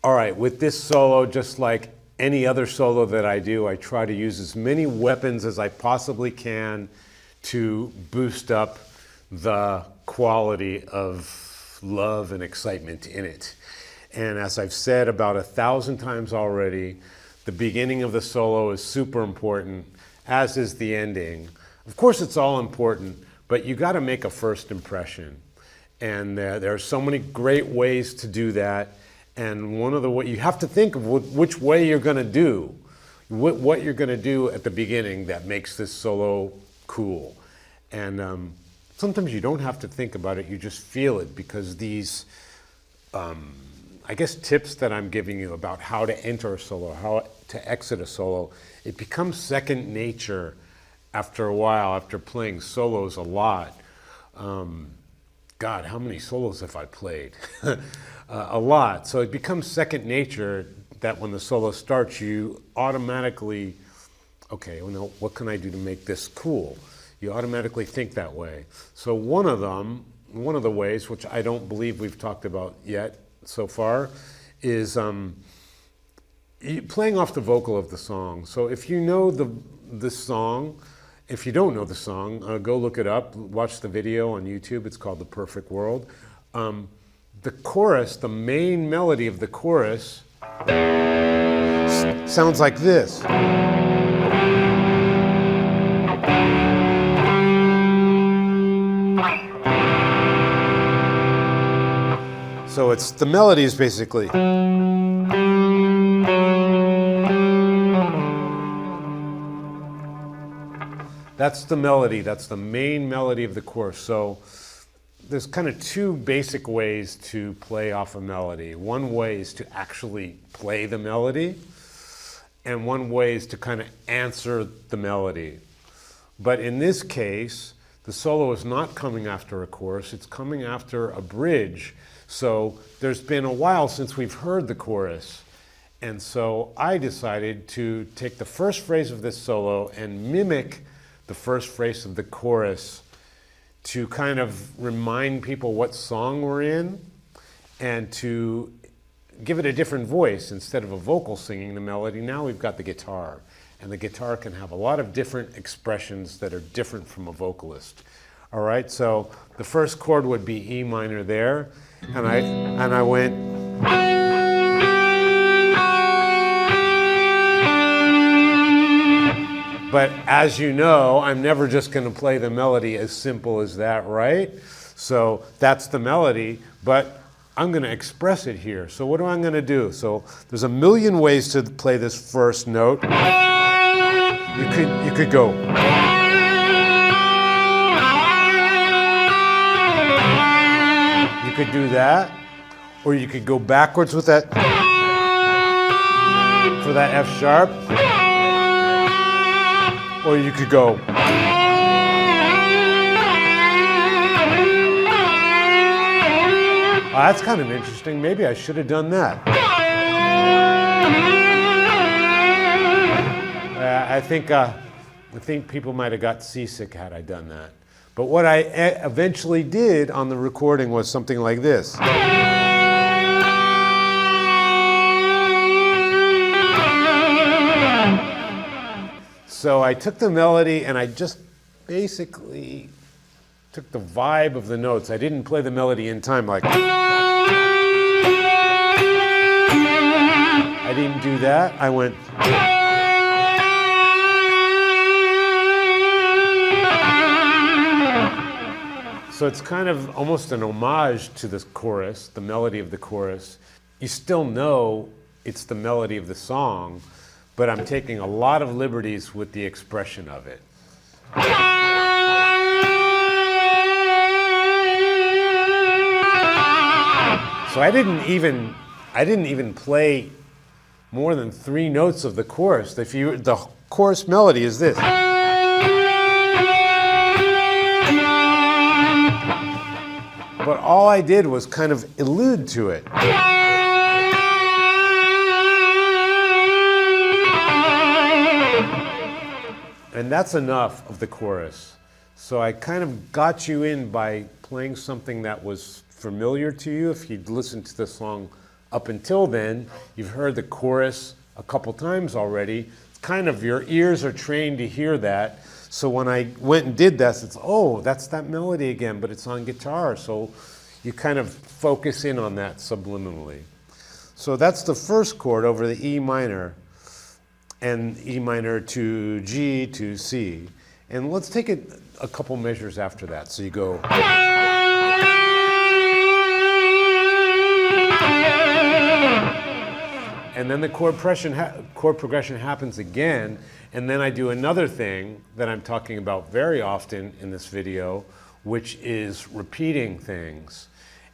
All right, with this solo, just like any other solo that I do, I try to use as many weapons as I possibly can to boost up the quality of love and excitement in it. And as I've said about 1,000 times already, the beginning of the solo is super important, as is the ending. Of course, it's all important, but you got to make a first impression. And there are so many great ways to do that. And one of the ways, you have to think of which way you're going to do, what you're going to do at the beginning that makes this solo cool. And sometimes you don't have to think about it, you just feel it, because these, I guess, tips that I'm giving you about how to enter a solo, how to exit a solo, it becomes second nature after a while, after playing solos a lot. God, how many solos have I played? A lot. So it becomes second nature that when the solo starts, you automatically, okay, well, what can I do to make this cool? You automatically think that way. So one of the ways, which I don't believe we've talked about yet so far, is playing off the vocal of the song. So if you know the song, if you don't know the song, go look it up, watch the video on YouTube. It's called The Perfect World. The chorus, the main melody of the chorus, sounds like this. So it's the melodies basically. That's the melody, that's the main melody of the chorus. So there's kind of two basic ways to play off a melody. One way is to actually play the melody, and one way is to kind of answer the melody. But in this case, the solo is not coming after a chorus, it's coming after a bridge. So there's been a while since we've heard the chorus. And so I decided to take the first phrase of this solo and mimic the first phrase of the chorus to kind of remind people what song we're in and to give it a different voice. Instead of a vocal singing the melody, now we've got the guitar. And the guitar can have a lot of different expressions that are different from a vocalist. All right, so the first chord would be E minor there, and I went. But as you know, I'm never just going to play the melody as simple as that, right? So that's the melody, but I'm going to express it here. So what am I going to do? So there's a million ways to play this first note. You could go. You could do that, or you could go backwards with that for that F sharp. Or you could go. Oh, that's kind of interesting. Maybe I should have done that. I think people might have got seasick had I done that. But what I eventually did on the recording was something like this. So I took the melody and I just basically took the vibe of the notes. I didn't play the melody in time like. I didn't do that. I went. So it's kind of almost an homage to the chorus, the melody of the chorus. You still know it's the melody of the song, but I'm taking a lot of liberties with the expression of it. So I didn't even play more than 3 notes of the chorus. The chorus melody is this. But all I did was kind of allude to it. And that's enough of the chorus. So I kind of got you in by playing something that was familiar to you if you'd listened to the song up until then, you've heard the chorus a couple times already. It's kind of, your ears are trained to hear that. So when I went and did this, it's, oh, that's that melody again, but it's on guitar. So you kind of focus in on that subliminally. So that's the first chord over the E minor, and E minor to G to C. And let's take it a couple measures after that. So you go. And then the chord progression happens again, and then I do another thing that I'm talking about very often in this video, which is repeating things.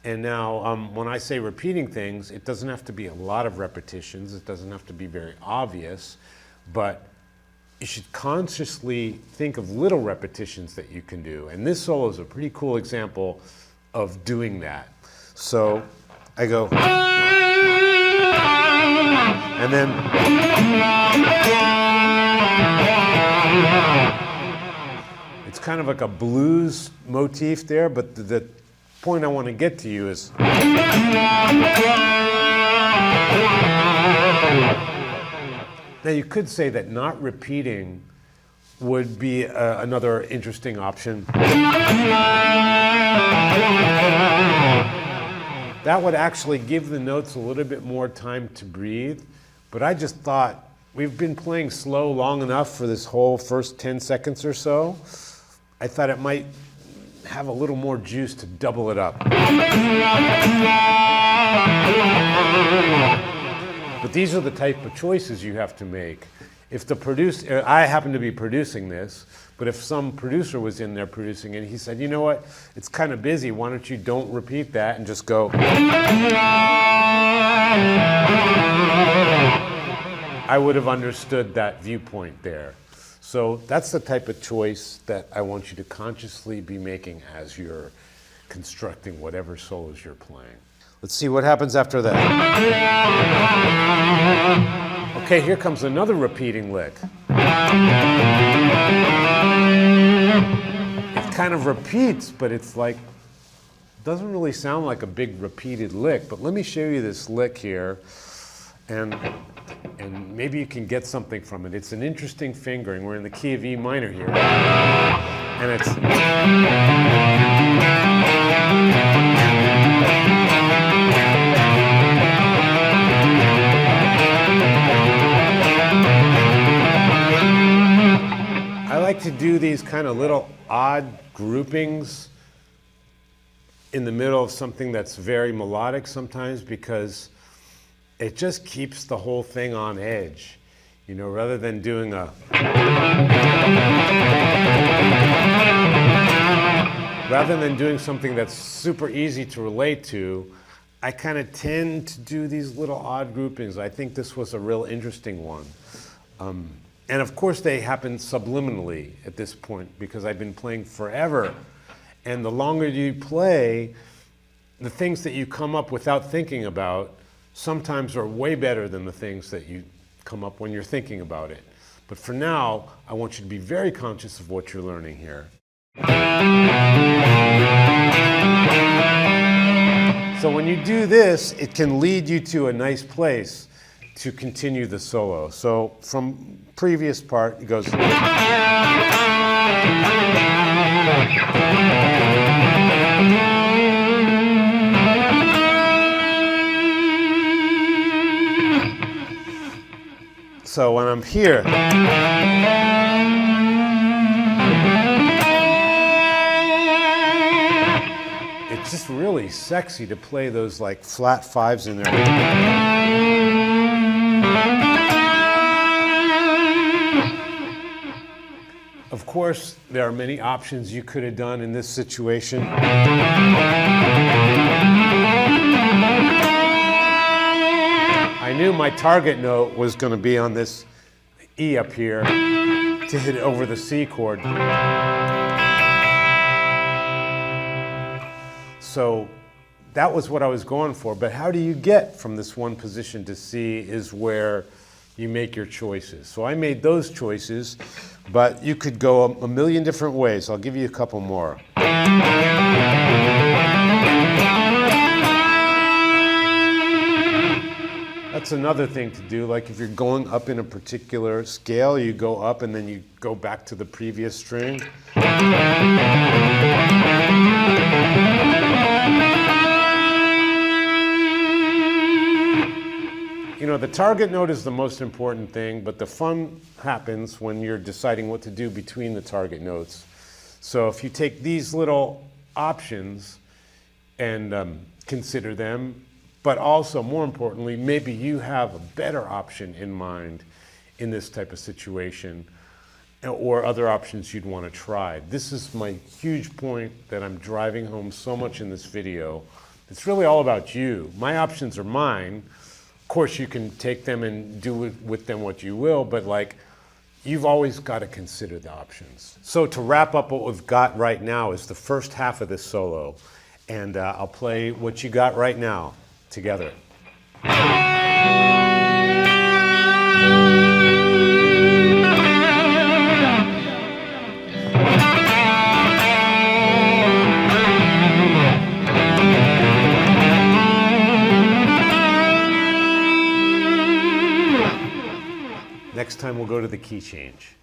And now, when I say repeating things, it doesn't have to be a lot of repetitions, it doesn't have to be very obvious, but you should consciously think of little repetitions that you can do. And this solo is a pretty cool example of doing that. So I go, and then it's kind of like a blues motif there, but the point I want to get to you is now you could say that not repeating would be another interesting option. That would actually give the notes a little bit more time to breathe, but I just thought we've been playing slow long enough for this whole first 10 seconds or so. I thought it might have a little more juice to double it up. But these are the type of choices you have to make. If the producer, I happen to be producing this, but if some producer was in there producing it, he said, you know what, it's kind of busy, why don't you don't repeat that and just go. I would have understood that viewpoint there. So that's the type of choice that I want you to consciously be making as you're constructing whatever solos you're playing. Let's see what happens after that. Okay, here comes another repeating lick. It kind of repeats, but it's like, doesn't really sound like a big repeated lick, but let me show you this lick here, and maybe you can get something from it. It's an interesting fingering. We're in the key of E minor here, and it's... I like to do these kind of little odd groupings in the middle of something that's very melodic sometimes, because it just keeps the whole thing on edge. You know, rather than doing something that's super easy to relate to, I kind of tend to do these little odd groupings. I think this was a real interesting one. And of course they happen subliminally at this point, because I've been playing forever. And the longer you play, the things that you come up without thinking about sometimes are way better than the things that you come up when you're thinking about it. But for now, I want you to be very conscious of what you're learning here. So when you do this, it can lead you to a nice place to continue the solo. So from previous part, it goes. So when I'm here, it's just really sexy to play those like flat fives in there. Of course, there are many options you could have done in this situation. I knew my target note was going to be on this E up here to hit over the C chord. So that was what I was going for. But how do you get from this one position to C is where you make your choices. So I made those choices, but you could go a million different ways. I'll give you a couple more. that's another thing to do. Like if you're going up in a particular scale, you go up and then you go back to the previous string. You know, the target note is the most important thing, but the fun happens when you're deciding what to do between the target notes. So if you take these little options and consider them, but also, more importantly, maybe you have a better option in mind in this type of situation, or other options you'd want to try. This is my huge point that I'm driving home so much in this video. It's really all about you. My options are mine. Of course, you can take them and do with them what you will, but like, you've always got to consider the options. So to wrap up, what we've got right now is the first half of this solo, and I'll play what you got right now together. Next time we'll go to the key change.